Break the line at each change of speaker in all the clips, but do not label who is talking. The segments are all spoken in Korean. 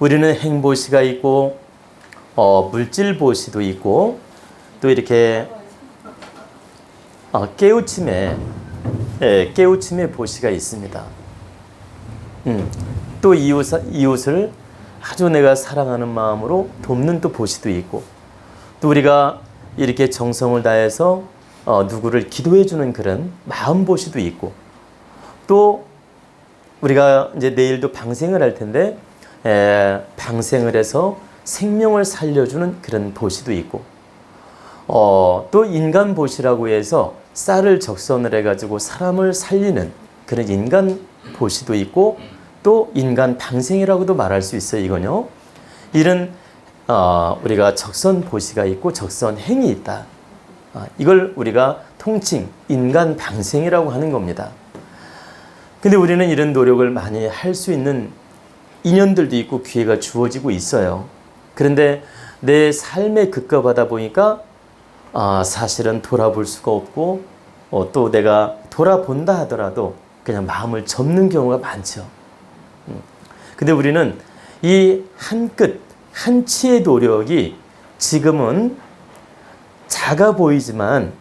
우리는 행보시가 있고 물질보시도 있고 또 이렇게 깨우침의 보시가 있습니다. 또 이웃을 아주 내가 사랑하는 마음으로 돕는 또 보시도 있고, 또 우리가 이렇게 정성을 다해서 누구를 기도해 주는 그런 마음 보시도 있고, 또 우리가 이제 내일도 방생을 할 텐데 방생을 해서 생명을 살려주는 그런 보시도 있고, 또 인간 보시라고 해서 쌀을 적선을 해가지고 사람을 살리는 그런 인간 보시도 있고, 또 인간 방생이라고도 말할 수 있어요. 이건요, 이런 우리가 적선 보시가 있고 적선 행이 있다. 이걸 우리가 통칭 인간 방생이라고 하는 겁니다. 근데 우리는 이런 노력을 많이 할 수 있는 인연들도 있고 기회가 주어지고 있어요. 그런데 내 삶에 급급하다 보니까 사실은 돌아볼 수가 없고, 또 내가 돌아본다 하더라도 그냥 마음을 접는 경우가 많죠. 근데 우리는 이 한 끗, 한 치의 노력이 지금은 작아 보이지만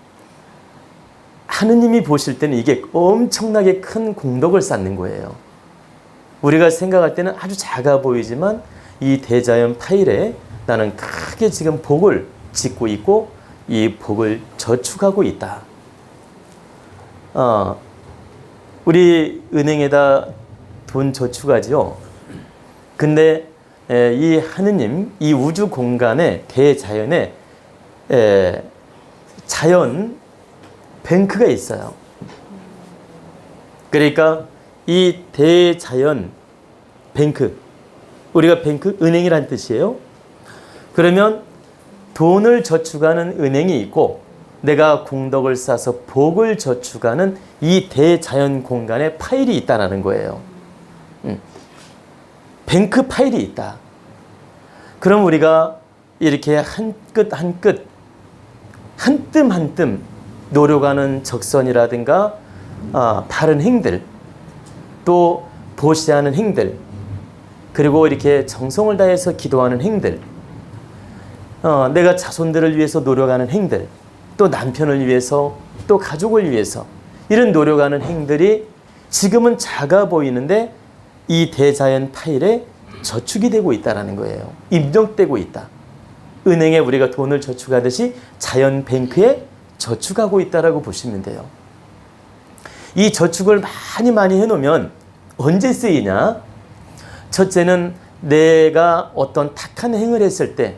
하느님이 보실 때는 이게 엄청나게 큰 공덕을 쌓는 거예요. 우리가 생각할 때는 아주 작아 보이지만 이 대자연 파일에 나는 크게 지금 복을 짓고 있고 이 복을 저축하고 있다. 우리 은행에다 돈 저축하죠. 근데 이 하느님, 이 우주 공간에 대자연에 자연 뱅크가 있어요. 그러니까 이 대자연 뱅크, 우리가 뱅크 은행이란 뜻이에요. 그러면 돈을 저축하는 은행이 있고 내가 공덕을 쌓아서 복을 저축하는 이 대자연 공간에 파일이 있다는 거예요. 뱅크 파일이 있다. 그럼 우리가 이렇게 한 끗 한 끗, 한 뜸 한 뜸 노력하는 적선이라든가 바른 행들, 또 보시하는 행들, 그리고 이렇게 정성을 다해서 기도하는 행들, 내가 자손들을 위해서 노력하는 행들, 또 남편을 위해서, 또 가족을 위해서 이런 노력하는 행들이 지금은 작아 보이는데 이 대자연 파일에 저축이 되고 있다는 거예요. 입력되고 있다. 은행에 우리가 돈을 저축하듯이 자연 뱅크에 저축하고 있다라고 보시면 돼요. 이 저축을 많이 해놓으면 언제 쓰이냐? 첫째는 내가 어떤 탁한 행을 했을 때,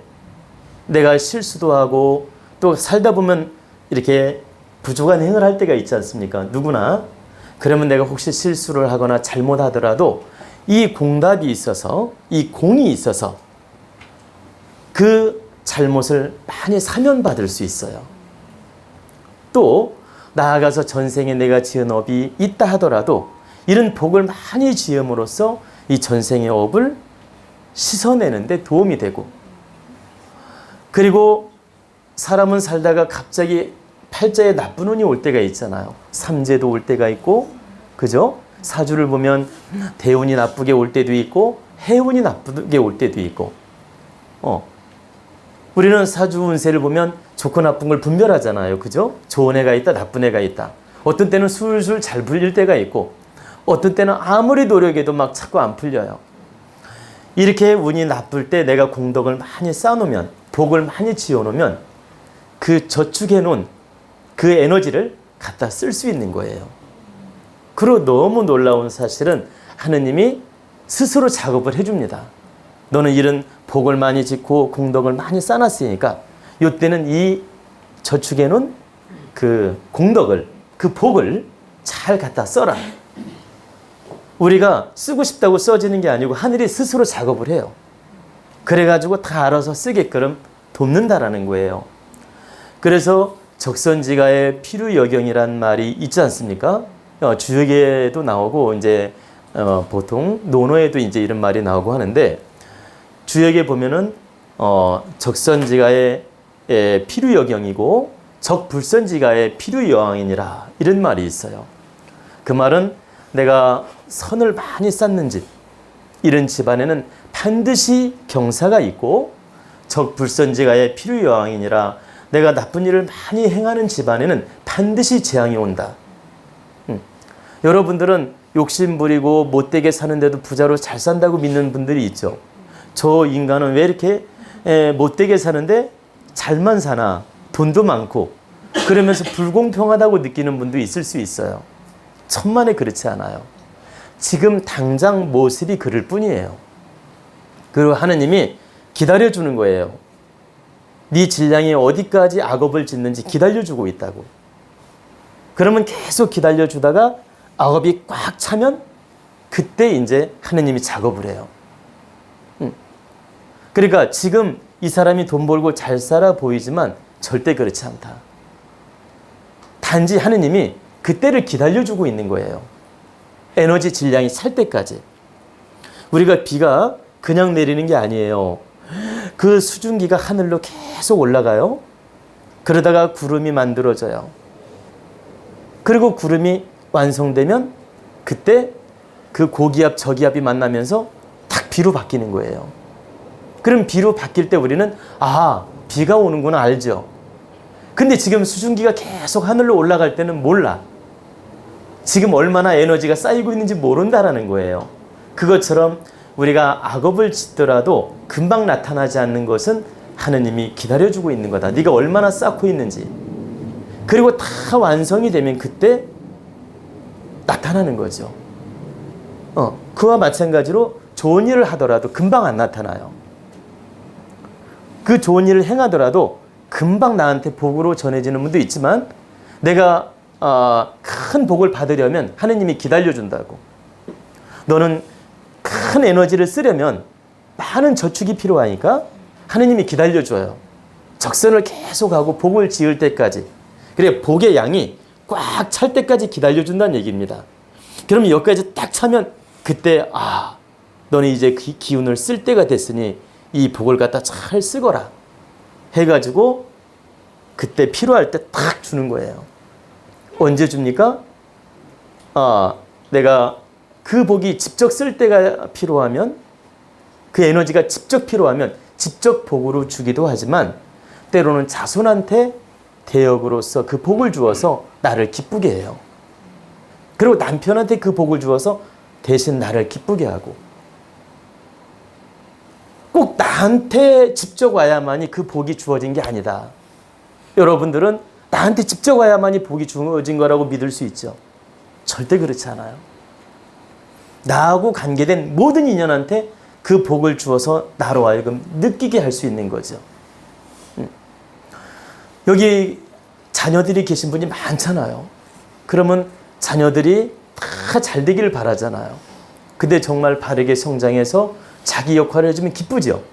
내가 실수도 하고 또 살다 보면 이렇게 부족한 행을 할 때가 있지 않습니까? 누구나. 그러면 내가 혹시 실수를 하거나 잘못하더라도 이 공답이 있어서, 이 공이 있어서 그 잘못을 많이 사면받을 수 있어요. 또 나아가서 전생에 내가 지은 업이 있다 하더라도 이런 복을 많이 지음으로써 이 전생의 업을 씻어내는 데 도움이 되고, 그리고 사람은 살다가 갑자기 팔자에 나쁜 운이 올 때가 있잖아요. 삼재도 올 때가 있고, 그죠? 사주를 보면 대운이 나쁘게 올 때도 있고 해운이 나쁘게 올 때도 있고, 우리는 사주 운세를 보면 좋고 나쁜 걸 분별하잖아요. 그죠? 좋은 애가 있다, 나쁜 애가 있다. 어떤 때는 술술 잘 풀릴 때가 있고, 어떤 때는 아무리 노력해도 막 자꾸 안 풀려요. 이렇게 운이 나쁠 때 내가 공덕을 많이 쌓아놓으면, 복을 많이 지어놓으면 그 저축해놓은 그 에너지를 갖다 쓸 수 있는 거예요. 그리고 너무 놀라운 사실은 하느님이 스스로 작업을 해줍니다. 너는 이런 복을 많이 짓고 공덕을 많이 쌓아놨으니까 이때는 이 저축해놓은 그 공덕을, 그 복을 잘 갖다 써라. 우리가 쓰고 싶다고 써지는 게 아니고 하늘이 스스로 작업을 해요. 그래가지고 다 알아서 쓰게끔 돕는다라는 거예요. 그래서 적선지가의 필요여경이란 말이 있지 않습니까? 주역에도 나오고 이제 보통 논어에도 이제 이런 말이 나오고 하는데, 주역에 보면은 적선지가의 필요여경이고 적불선지가의 필요여왕이니라 이런 말이 있어요. 그 말은 내가 선을 많이 쌓는 집, 이런 집안에는 반드시 경사가 있고 적불선지가의 필요여왕이니라. 내가 나쁜 일을 많이 행하는 집안에는 반드시 재앙이 온다. 여러분들은 욕심 부리고 못되게 사는데도 부자로 잘 산다고 믿는 분들이 있죠. 저 인간은 왜 이렇게 못되게 사는데 잘만 사나, 돈도 많고, 그러면서 불공평하다고 느끼는 분도 있을 수 있어요. 천만에 그렇지 않아요. 지금 당장 모습이 그럴 뿐이에요. 그리고 하느님이 기다려주는 거예요. 네 질량이 어디까지 악업을 짓는지 기다려주고 있다고. 그러면 계속 기다려주다가 악업이 꽉 차면 그때 이제 하느님이 작업을 해요. 그러니까 지금 이 사람이 돈 벌고 잘 살아 보이지만 절대 그렇지 않다. 단지 하느님이 그때를 기다려주고 있는 거예요. 에너지 질량이 찰 때까지. 우리가 비가 그냥 내리는 게 아니에요. 그 수증기가 하늘로 계속 올라가요. 그러다가 구름이 만들어져요. 그리고 구름이 완성되면 그때 그 고기압 저기압이 만나면서 탁 비로 바뀌는 거예요. 그럼 비로 바뀔 때 우리는 비가 오는구나 알죠. 근데 지금 수증기가 계속 하늘로 올라갈 때는 몰라. 지금 얼마나 에너지가 쌓이고 있는지 모른다라는 거예요. 그것처럼 우리가 악업을 짓더라도 금방 나타나지 않는 것은 하느님이 기다려주고 있는 거다. 네가 얼마나 쌓고 있는지. 그리고 다 완성이 되면 그때 나타나는 거죠. 그와 마찬가지로 좋은 일을 하더라도 금방 안 나타나요. 그 좋은 일을 행하더라도 금방 나한테 복으로 전해지는 분도 있지만 내가 큰 복을 받으려면 하느님이 기다려준다고. 너는 큰 에너지를 쓰려면 많은 저축이 필요하니까 하느님이 기다려줘요. 적선을 계속하고 복을 지을 때까지. 그래 복의 양이 꽉 찰 때까지 기다려준다는 얘기입니다. 그러면 여기까지 딱 차면 그때 너는 이제 기운을 쓸 때가 됐으니 이 복을 갖다 잘 쓰거라 해가지고 그때 필요할 때 딱 주는 거예요. 언제 줍니까? 내가 그 복이 직접 쓸 때가 필요하면, 그 에너지가 직접 필요하면 직접 복으로 주기도 하지만 때로는 자손한테 대역으로서 그 복을 주어서 나를 기쁘게 해요. 그리고 남편한테 그 복을 주어서 대신 나를 기쁘게 하고, 꼭 나한테 직접 와야만이 그 복이 주어진 게 아니다. 여러분들은 나한테 직접 와야만이 복이 주어진 거라고 믿을 수 있죠. 절대 그렇지 않아요. 나하고 관계된 모든 인연한테 그 복을 주어서 나로 하여금 느끼게 할 수 있는 거죠. 여기 자녀들이 계신 분이 많잖아요. 그러면 자녀들이 다 잘 되기를 바라잖아요. 근데 정말 바르게 성장해서 자기 역할을 해주면 기쁘죠.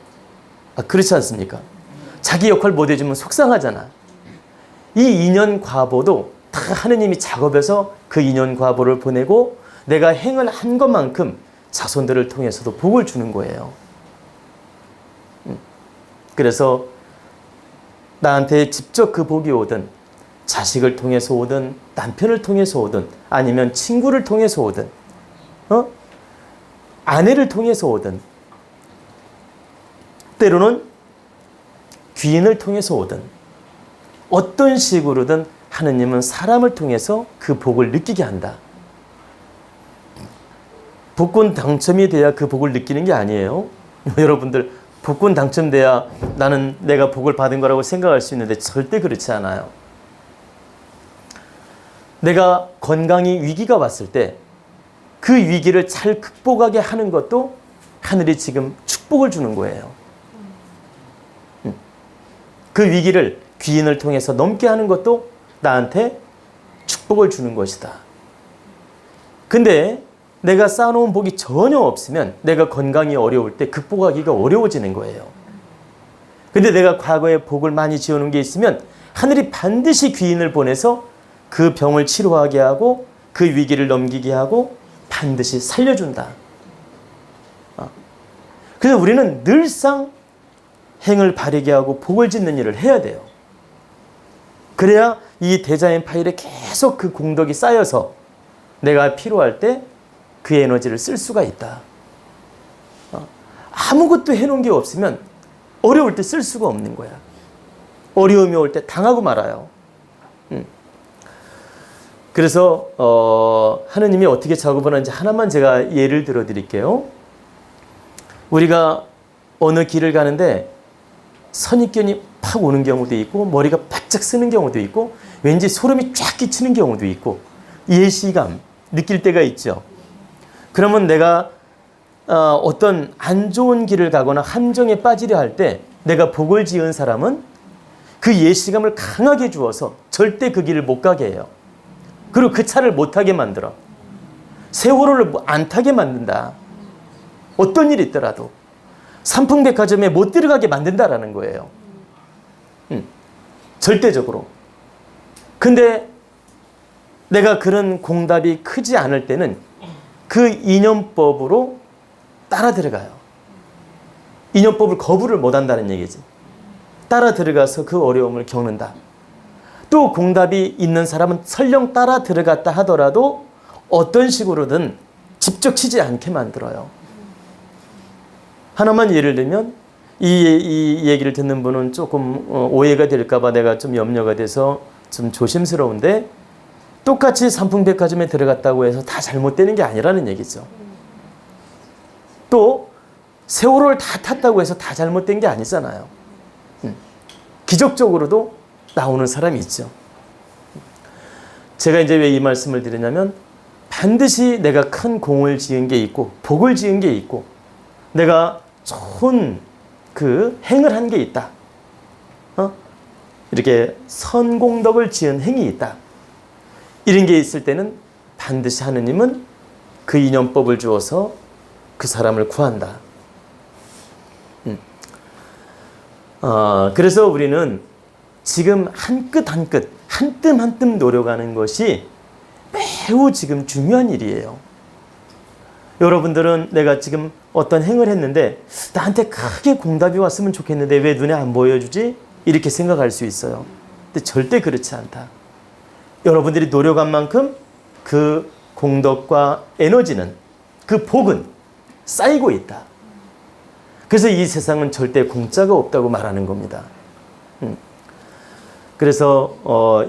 그렇지 않습니까? 자기 역할 못 해주면 속상하잖아. 이 인연 과보도 다 하느님이 작업해서 그 인연 과보를 보내고 내가 행을 한 것만큼 자손들을 통해서도 복을 주는 거예요. 그래서 나한테 직접 그 복이 오든, 자식을 통해서 오든, 남편을 통해서 오든, 아니면 친구를 통해서 오든, 아내를 통해서 오든, 때로는 귀인을 통해서 오든, 어떤 식으로든 하느님은 사람을 통해서 그 복을 느끼게 한다. 복권 당첨이 돼야 그 복을 느끼는 게 아니에요. 여러분들 복권 당첨돼야 나는 내가 복을 받은 거라고 생각할 수 있는데 절대 그렇지 않아요. 내가 건강이 위기가 왔을 때 그 위기를 잘 극복하게 하는 것도 하늘이 지금 축복을 주는 거예요. 그 위기를 귀인을 통해서 넘게 하는 것도 나한테 축복을 주는 것이다. 근데 내가 쌓아놓은 복이 전혀 없으면 내가 건강이 어려울 때 극복하기가 어려워지는 거예요. 근데 내가 과거에 복을 많이 지어놓은 게 있으면 하늘이 반드시 귀인을 보내서 그 병을 치료하게 하고 그 위기를 넘기게 하고 반드시 살려준다. 그래서 우리는 늘상 행을 바르게 하고 복을 짓는 일을 해야 돼요. 그래야 이 대자연 파일에 계속 그 공덕이 쌓여서 내가 필요할 때 그 에너지를 쓸 수가 있다. 아무것도 해놓은 게 없으면 어려울 때 쓸 수가 없는 거야. 어려움이 올 때 당하고 말아요. 그래서 하느님이 어떻게 작업을 하는지 하나만 제가 예를 들어 드릴게요. 우리가 어느 길을 가는데 선입견이 팍 오는 경우도 있고 머리가 바짝 쓰는 경우도 있고 왠지 소름이 쫙 끼치는 경우도 있고 예시감 느낄 때가 있죠. 그러면 내가 어떤 안 좋은 길을 가거나 함정에 빠지려 할 때 내가 복을 지은 사람은 그 예시감을 강하게 주어서 절대 그 길을 못 가게 해요. 그리고 그 차를 못 타게 만들어. 세월호를 안 타게 만든다. 어떤 일이 있더라도 삼풍백화점에 못 들어가게 만든다라는 거예요. 절대적으로. 근데 내가 그런 공답이 크지 않을 때는 그 인연법으로 따라 들어가요. 인연법을 거부를 못 한다는 얘기지. 따라 들어가서 그 어려움을 겪는다. 또 공답이 있는 사람은 설령 따라 들어갔다 하더라도 어떤 식으로든 집적치지 않게 만들어요. 하나만 예를 들면 이 얘기를 듣는 분은 조금 오해가 될까 봐 내가 좀 염려가 돼서 좀 조심스러운데 똑같이 삼풍백화점에 들어갔다고 해서 다 잘못되는 게 아니라는 얘기죠. 또 세월호를 다 탔다고 해서 다 잘못된 게 아니잖아요. 기적적으로도 나오는 사람이 있죠. 제가 이제 왜 이 말씀을 드리냐면 반드시 내가 큰 공을 지은 게 있고 복을 지은 게 있고 내가 좋은 그 행을 한 게 있다. 이렇게 선공덕을 지은 행이 있다. 이런 게 있을 때는 반드시 하느님은 그 인연법을 주어서 그 사람을 구한다. 그래서 우리는 지금 한 끗 한 끗, 한 뜸 한 뜸 노력하는 것이 매우 지금 중요한 일이에요. 여러분들은 내가 지금 어떤 행을 했는데 나한테 크게 공답이 왔으면 좋겠는데 왜 눈에 안 보여주지? 이렇게 생각할 수 있어요. 근데 절대 그렇지 않다. 여러분들이 노력한 만큼 그 공덕과 에너지는, 그 복은 쌓이고 있다. 그래서 이 세상은 절대 공짜가 없다고 말하는 겁니다. 그래서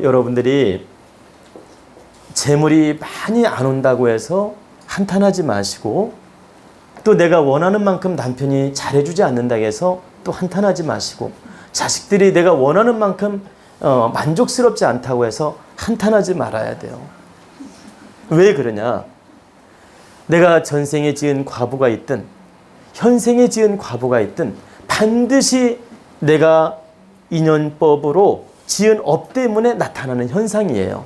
여러분들이 재물이 많이 안 온다고 해서 한탄하지 마시고 또 내가 원하는 만큼 남편이 잘해주지 않는다고 해서 또 한탄하지 마시고 자식들이 내가 원하는 만큼 만족스럽지 않다고 해서 한탄하지 말아야 돼요. 왜 그러냐? 내가 전생에 지은 과부가 있든 현생에 지은 과부가 있든 반드시 내가 인연법으로 지은 업 때문에 나타나는 현상이에요.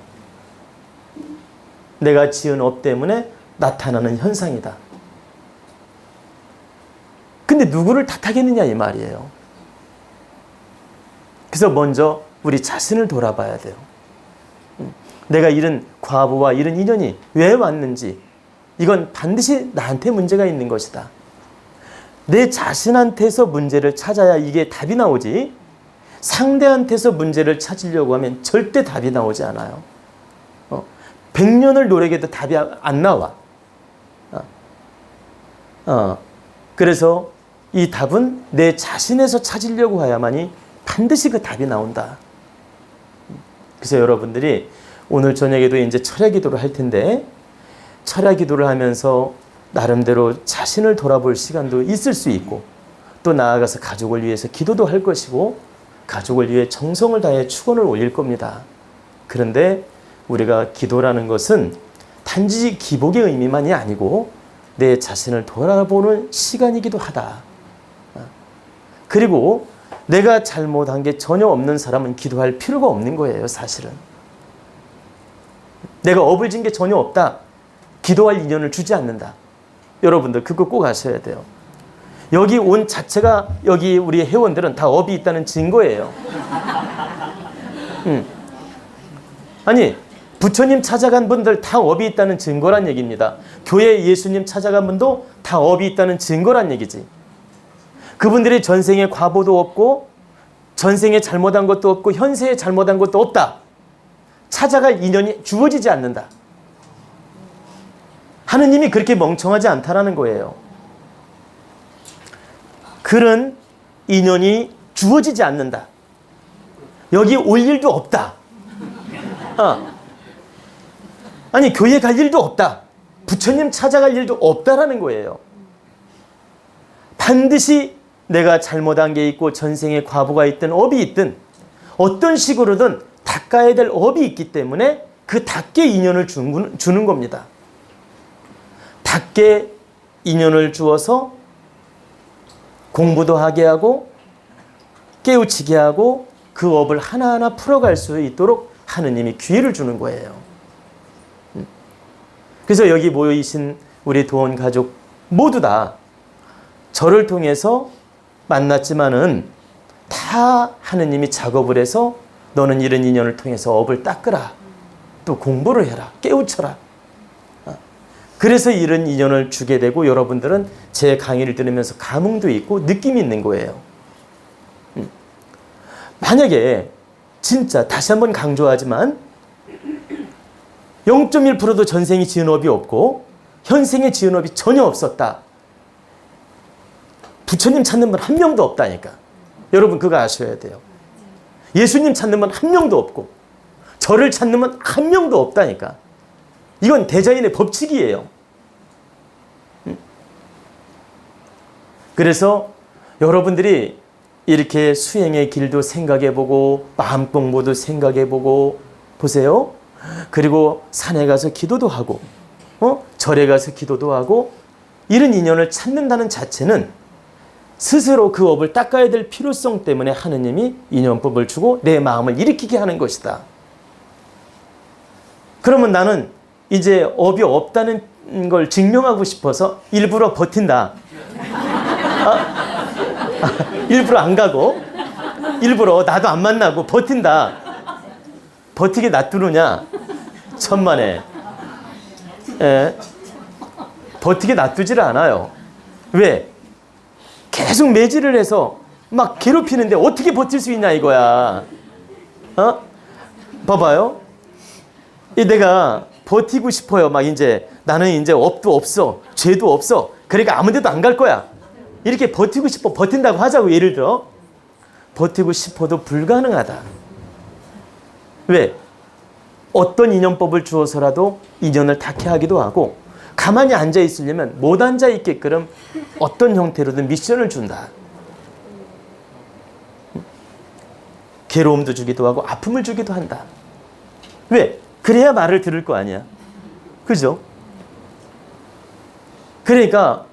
내가 지은 업 때문에 나타나는 현상이다. 근데 누구를 탓하겠느냐 이 말이에요. 그래서 먼저 우리 자신을 돌아봐야 돼요. 내가 이런 과부와 이런 인연이 왜 왔는지 이건 반드시 나한테 문제가 있는 것이다. 내 자신한테서 문제를 찾아야 이게 답이 나오지 상대한테서 문제를 찾으려고 하면 절대 답이 나오지 않아요. 100년을 노력해도 답이 안 나와. 그래서 이 답은 내 자신에서 찾으려고 해야만이 반드시 그 답이 나온다. 그래서 여러분들이 오늘 저녁에도 이제 철야 기도를 할 텐데 철야 기도를 하면서 나름대로 자신을 돌아볼 시간도 있을 수 있고 또 나아가서 가족을 위해서 기도도 할 것이고 가족을 위해 정성을 다해 축원을 올릴 겁니다. 그런데 우리가 기도라는 것은 단지 기복의 의미만이 아니고 내 자신을 돌아보는 시간이기도 하다. 그리고 내가 잘못한 게 전혀 없는 사람은 기도할 필요가 없는 거예요, 사실은. 내가 업을 진 게 전혀 없다. 기도할 인연을 주지 않는다. 여러분들 그거 꼭 아셔야 돼요. 여기 온 자체가 여기 우리 회원들은 다 업이 있다는 증거예요. 아니 부처님 찾아간 분들 다 업이 있다는 증거란 얘기입니다. 교회 예수님 찾아간 분도 다 업이 있다는 증거란 얘기지. 그분들이 전생에 과보도 없고 전생에 잘못한 것도 없고 현세에 잘못한 것도 없다. 찾아갈 인연이 주어지지 않는다. 하느님이 그렇게 멍청하지 않다라는 거예요. 그런 인연이 주어지지 않는다. 여기 올 일도 없다. 아니 교회 갈 일도 없다. 부처님 찾아갈 일도 없다라는 거예요. 반드시 내가 잘못한 게 있고 전생에 과부가 있든 업이 있든 어떤 식으로든 닦아야 될 업이 있기 때문에 그 닦게 인연을 주는 겁니다. 닦게 인연을 주어서 공부도 하게 하고 깨우치게 하고 그 업을 하나하나 풀어갈 수 있도록 하느님이 기회를 주는 거예요. 그래서 여기 모이신 우리 도원 가족 모두 다 저를 통해서 만났지만은 다 하느님이 작업을 해서 너는 이런 인연을 통해서 업을 닦으라. 또 공부를 해라. 깨우쳐라. 그래서 이런 인연을 주게 되고 여러분들은 제 강의를 들으면서 감흥도 있고 느낌이 있는 거예요. 만약에 진짜 다시 한번 강조하지만 0.1%도 전생이 지은 업이 없고 현생에 지은 업이 전혀 없었다. 부처님 찾는 분 한 명도 없다니까. 여러분 그거 아셔야 돼요. 예수님 찾는 분 한 명도 없고 저를 찾는 분 한 명도 없다니까. 이건 대자연의 법칙이에요. 그래서 여러분들이 이렇게 수행의 길도 생각해보고 마음 공부도 생각해보고 보세요. 그리고 산에 가서 기도도 하고 절에 가서 기도도 하고 이런 인연을 찾는다는 자체는 스스로 그 업을 닦아야 될 필요성 때문에 하느님이 인연법을 주고 내 마음을 일으키게 하는 것이다. 그러면 나는 이제 업이 없다는 걸 증명하고 싶어서 일부러 버틴다. 일부러 안 가고 일부러 나도 안 만나고 버틴다. 버티게 놔두느냐? 천만에. 버티게 놔두지를 않아요. 왜? 계속 매질을 해서 막 괴롭히는데 어떻게 버틸 수 있냐 이거야. 봐봐요. 내가 버티고 싶어요. 막 이제 나는 이제 업도 없어. 죄도 없어. 그러니까 아무 데도 안 갈 거야. 이렇게 버티고 싶어. 버틴다고 하자고 예를 들어. 버티고 싶어도 불가능하다. 왜? 어떤 인연법을 주어서라도 인연을 닿게 하기도 하고 가만히 앉아 있으려면 못 앉아 있게끔 어떤 형태로든 미션을 준다. 괴로움도 주기도 하고 아픔을 주기도 한다. 왜? 그래야 말을 들을 거 아니야. 그죠? 그러니까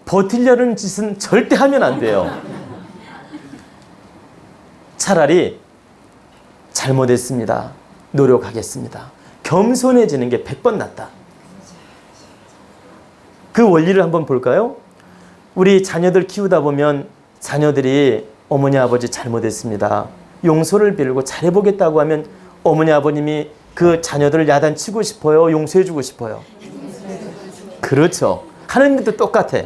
버티려는 짓은 절대 하면 안 돼요. 차라리 잘못했습니다. 노력하겠습니다. 겸손해지는 게 100번 낫다. 그 원리를 한번 볼까요? 우리 자녀들 키우다 보면 자녀들이 어머니 아버지 잘못했습니다. 용서를 빌고 잘해보겠다고 하면 어머니 아버님이 그 자녀들을 야단치고 싶어요? 용서해주고 싶어요? 그렇죠. 하나님도 똑같아.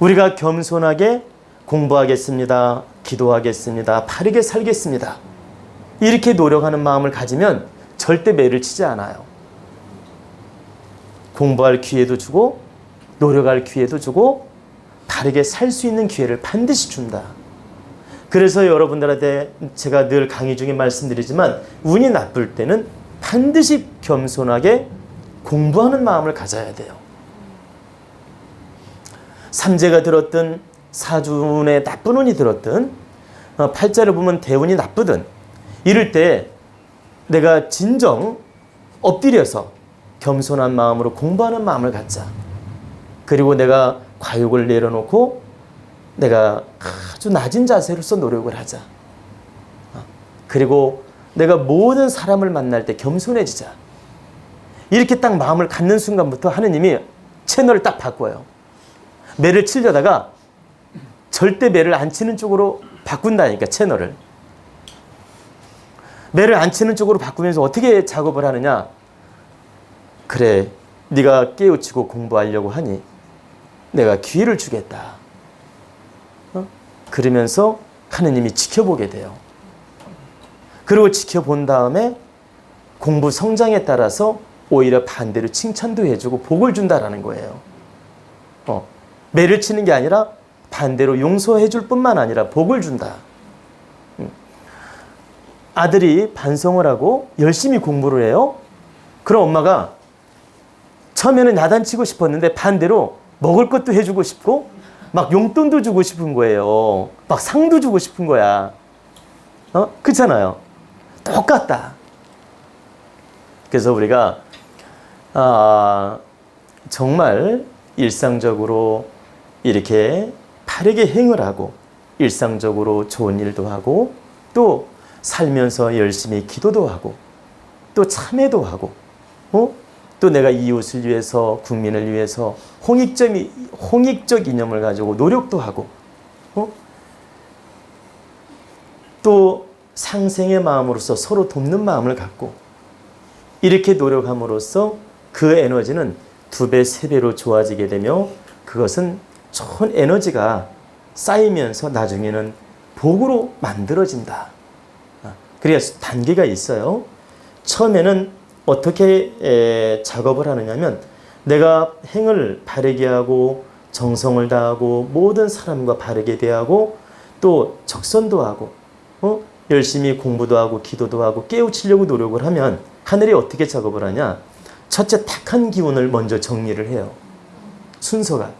우리가 겸손하게 공부하겠습니다. 기도하겠습니다. 바르게 살겠습니다. 이렇게 노력하는 마음을 가지면 절대 매를 치지 않아요. 공부할 기회도 주고 노력할 기회도 주고 바르게 살 수 있는 기회를 반드시 준다. 그래서 여러분들한테 제가 늘 강의 중에 말씀드리지만 운이 나쁠 때는 반드시 겸손하게 공부하는 마음을 가져야 돼요. 삼재가 들었든 사준에 나쁜 운이 들었든 팔자를 보면 대운이 나쁘든 이럴 때 내가 진정 엎드려서 겸손한 마음으로 공부하는 마음을 갖자. 그리고 내가 과욕을 내려놓고 내가 아주 낮은 자세로서 노력을 하자. 그리고 내가 모든 사람을 만날 때 겸손해지자. 이렇게 딱 마음을 갖는 순간부터 하느님이 채널을 딱 바꿔요. 매를 치려다가 절대 매를 안 치는 쪽으로 바꾼다니까 채널을. 매를 안 치는 쪽으로 바꾸면서 어떻게 작업을 하느냐. 그래, 네가 깨우치고 공부하려고 하니 내가 기회를 주겠다. 그러면서 하느님이 지켜보게 돼요. 그리고 지켜본 다음에 공부 성장에 따라서 오히려 반대로 칭찬도 해주고 복을 준다라는 거예요. 매를 치는 게 아니라 반대로 용서해 줄 뿐만 아니라 복을 준다. 아들이 반성을 하고 열심히 공부를 해요. 그럼 엄마가 처음에는 야단치고 싶었는데 반대로 먹을 것도 해주고 싶고 막 용돈도 주고 싶은 거예요. 막 상도 주고 싶은 거야. 그렇잖아요. 똑같다. 그래서 우리가 정말 일상적으로 이렇게 바르게 행을 하고 일상적으로 좋은 일도 하고 또 살면서 열심히 기도도 하고 또 참회도 하고 또 내가 이웃을 위해서 국민을 위해서 홍익적 이념을 가지고 노력도 하고 또 상생의 마음으로서 서로 돕는 마음을 갖고 이렇게 노력함으로써 그 에너지는 2배, 3배로 좋아지게 되며 그것은 좋은 에너지가 쌓이면서 나중에는 복으로 만들어진다. 그래서 단계가 있어요. 처음에는 어떻게 작업을 하느냐면 내가 행을 바르게 하고 정성을 다하고 모든 사람과 바르게 대하고 또 적선도 하고 열심히 공부도 하고 기도도 하고 깨우치려고 노력을 하면 하늘이 어떻게 작업을 하냐. 첫째 탁한 기운을 먼저 정리를 해요. 순서가.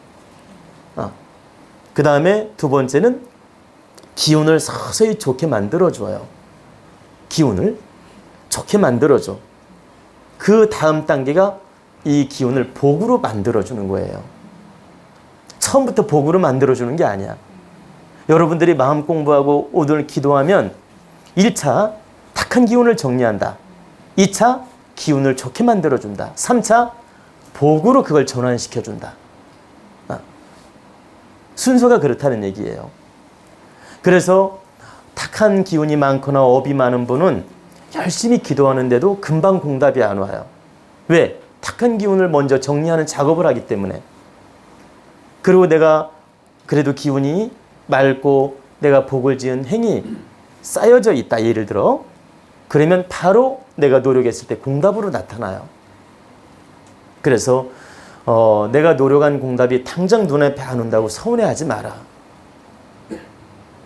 그 다음에 두 번째는 기운을 서서히 좋게 만들어줘요. 기운을 좋게 만들어줘. 그 다음 단계가 이 기운을 복으로 만들어주는 거예요. 처음부터 복으로 만들어주는 게 아니야. 여러분들이 마음 공부하고 오늘 기도하면 1차 탁한 기운을 정리한다. 2차 기운을 좋게 만들어준다. 3차 복으로 그걸 전환시켜준다. 순서가 그렇다는 얘기예요. 그래서 탁한 기운이 많거나 업이 많은 분은 열심히 기도하는데도 금방 공답이 안 와요. 왜? 탁한 기운을 먼저 정리하는 작업을 하기 때문에. 그리고 내가 그래도 기운이 맑고 내가 복을 지은 행이 쌓여져 있다. 예를 들어. 그러면 바로 내가 노력했을 때 공답으로 나타나요. 그래서 내가 노력한 공답이 당장 눈앞에 안 온다고 서운해하지 마라.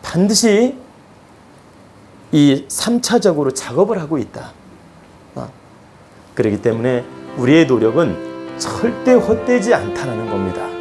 반드시 이 3차적으로 작업을 하고 있다. 그렇기 때문에 우리의 노력은 절대 헛되지 않다는 겁니다.